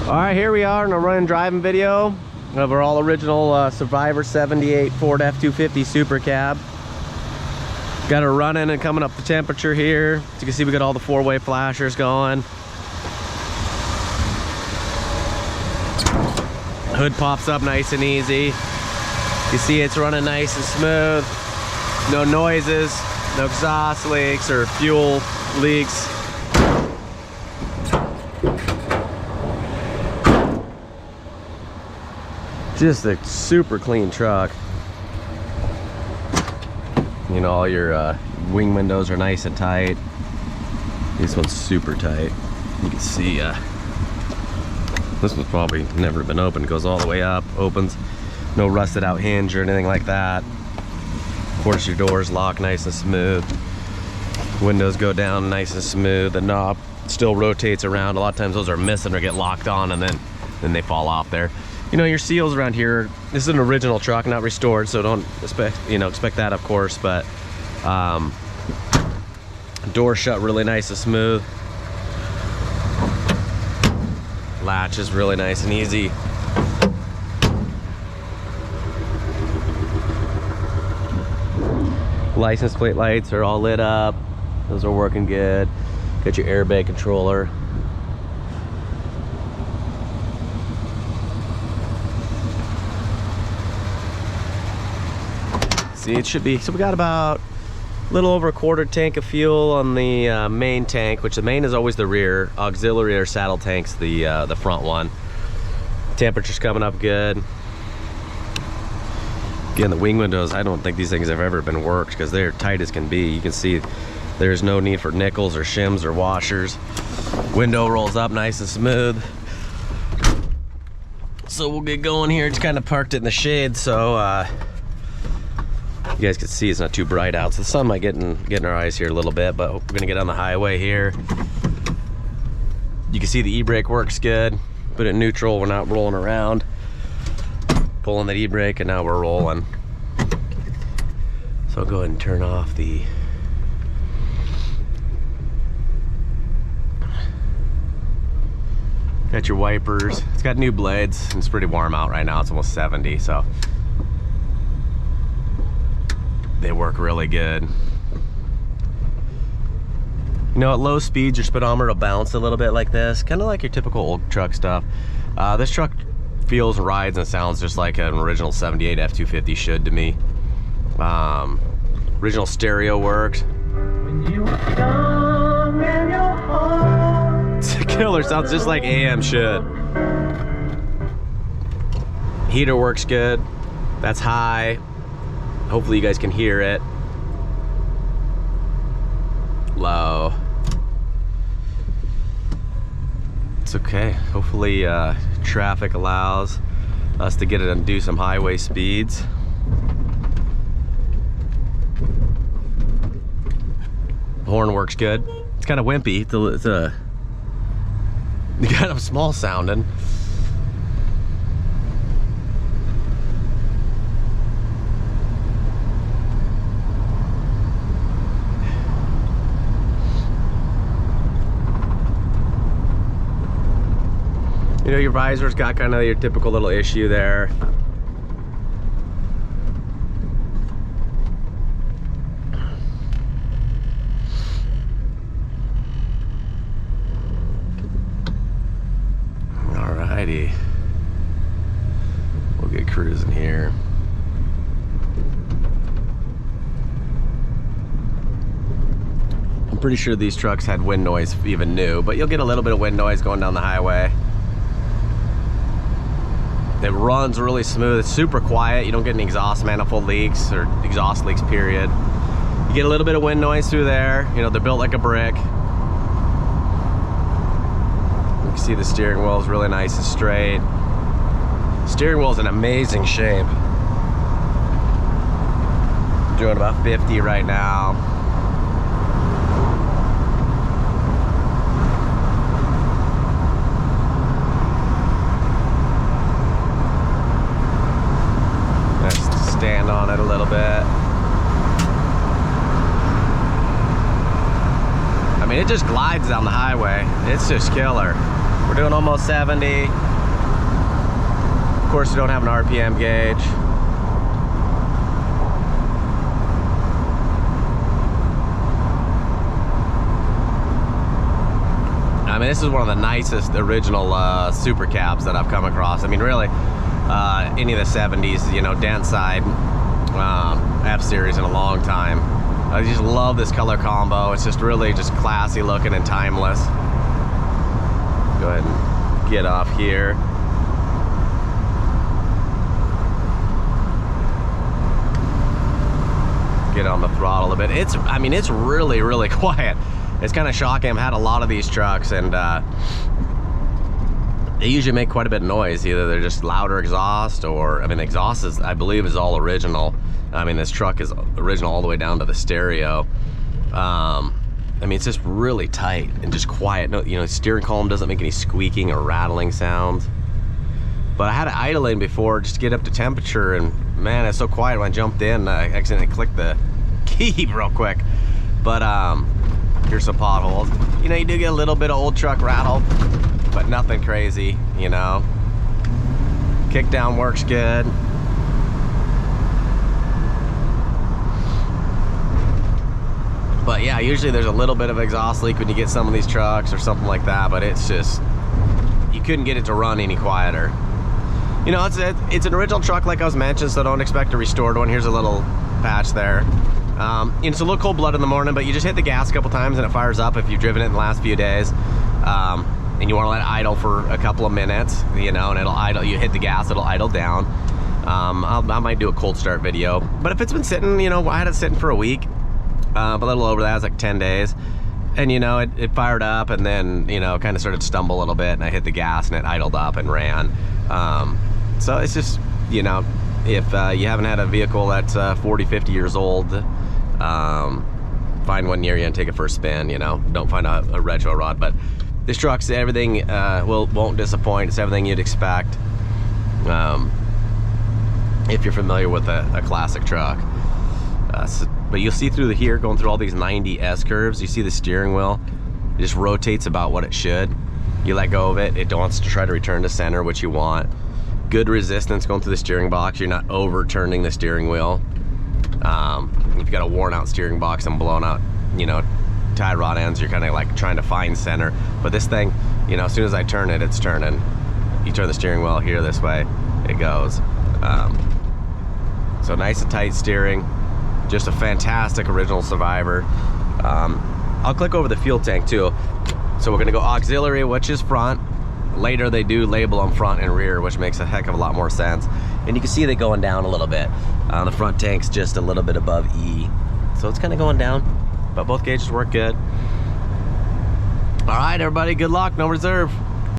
All right, here we are in a run and driving video of our all original Survivor 78 Ford F250 Super Cab. Got her running and coming up the temperature here. As you can see, we got all the four-way flashers going. Hood pops up nice and easy. You see it's running nice and smooth. No noises, no exhaust leaks or fuel leaks. Just a super clean truck. You know, all your wing windows are nice and tight. This one's super tight. You can see this one's probably never been opened. It goes all the way up, opens. No rusted out hinge or anything like that. Of course, your doors lock nice and smooth. Windows go down nice and smooth. The knob still rotates around. A lot of times those are missing or get locked on and then they fall off there. You know, your seals around here, this is an original truck, not restored, so don't expect that, of course, but door shut really nice and smooth. Latch is really nice and easy. License plate lights are all lit up. Those are working good. Got your airbag controller. See, it should be, so we got about a little over a quarter tank of fuel on the main tank, which the main is always the rear. Auxiliary or saddle tank's the front one. Temperature's coming up good. Again, the wing windows, I don't think these things have ever been worked because they're tight as can be. You can see there's no need for nickels or shims or washers. Window rolls up nice and smooth. So we'll get going here. Just kind of parked it in the shade, so you guys can see it's not too bright out, so the sun might get in our eyes here a little bit, but we're gonna get on the highway here. You can see the e-brake works good. Put it in neutral, we're not rolling around. Pulling that e-brake and now we're rolling. So I'll go ahead and turn off the got your wipers. It's got new blades. It's pretty warm out right now. It's almost 70, so they work really good. You know, at low speeds, your speedometer will bounce a little bit like this, kind of like your typical old truck stuff. This truck feels, rides, and sounds just like an original 78 F250 should to me. Original stereo works. When you were young and your heart. It's a killer, sounds just like AM should. Heater works good. That's high. Hopefully you guys can hear it. Low. It's okay. Hopefully traffic allows us to get it and do some highway speeds. Horn works good. It's kind of wimpy. It's kind of small sounding. You know, your visor's got kind of your typical little issue there. Alrighty. We'll get cruising here. I'm pretty sure these trucks had wind noise even new, but you'll get a little bit of wind noise going down the highway. It runs really smooth. It's super quiet. You don't get any exhaust manifold leaks or exhaust leaks, period. You get a little bit of wind noise through there. You know, they're built like a brick. You can see the steering wheel is really nice and straight. Steering wheel is in amazing shape. I'm doing about 50 right now. Stand on it a little bit. I mean, it just glides down the highway. It's just killer. We're doing almost 70. Of course, we don't have an RPM gauge. I mean, this is one of the nicest original super cabs that I've come across. I mean, really, any of the 70s, you know, dent side F-Series in a long time. I just love this color combo. It's just really just classy looking and timeless. Go ahead and get off here. Get on the throttle a bit. I mean, it's really, really quiet. It's kind of shocking. I've had a lot of these trucks, and they usually make quite a bit of noise. Either they're just louder exhaust, or, I mean, the exhaust is, I believe, is all original. I mean, this truck is original all the way down to the stereo. I mean, it's just really tight and just quiet. No, you know, steering column doesn't make any squeaking or rattling sounds. But I had it idling before just to get up to temperature, and man, it's so quiet. When I jumped in, I accidentally clicked the key real quick. But here's some potholes. You know, you do get a little bit of old truck rattle, but nothing crazy, you know. Kick down works good. But yeah, usually there's a little bit of exhaust leak when you get some of these trucks or something like that, but it's just, you couldn't get it to run any quieter. You know, it's an original truck like I was mentioned, so don't expect a restored one. Here's a little patch there. It's a little cold blood in the morning, but you just hit the gas a couple times and it fires up if you've driven it in the last few days. And you want to let it idle for a couple of minutes, you know, and it'll idle. You hit the gas, it'll idle down. I might do a cold start video, but if it's been sitting, you know, I had it sitting for a week, a little over that, it's like 10 days. And, you know, it fired up and then, you know, kind of started to stumble a little bit, and I hit the gas and it idled up and ran. So it's just, you know, if you haven't had a vehicle that's 40, 50 years old, find one near you and take it for a spin, you know. Don't find a retro rod, but this truck's everything, won't disappoint. It's everything you'd expect if you're familiar with a classic truck. But you'll see through here, going through all these 90 S-curves, you see the steering wheel, it just rotates about what it should. You let go of it, it wants to try to return to center, which you want. Good resistance going through the steering box. You're not overturning the steering wheel. If you've got a worn out steering box and blown out, you know, tie rod ends, you're kind of like trying to find center. But this thing, you know, as soon as I turn it, it's turning. You turn the steering wheel here this way, it goes. So nice and tight steering. Just a fantastic original Survivor. I'll click over the fuel tank too. So we're gonna go auxiliary, which is front. Later they do label them front and rear, which makes a heck of a lot more sense. And you can see they going down a little bit. The front tank's just a little bit above E. So it's kind of going down, but both gauges work good. All right, everybody, good luck, no reserve.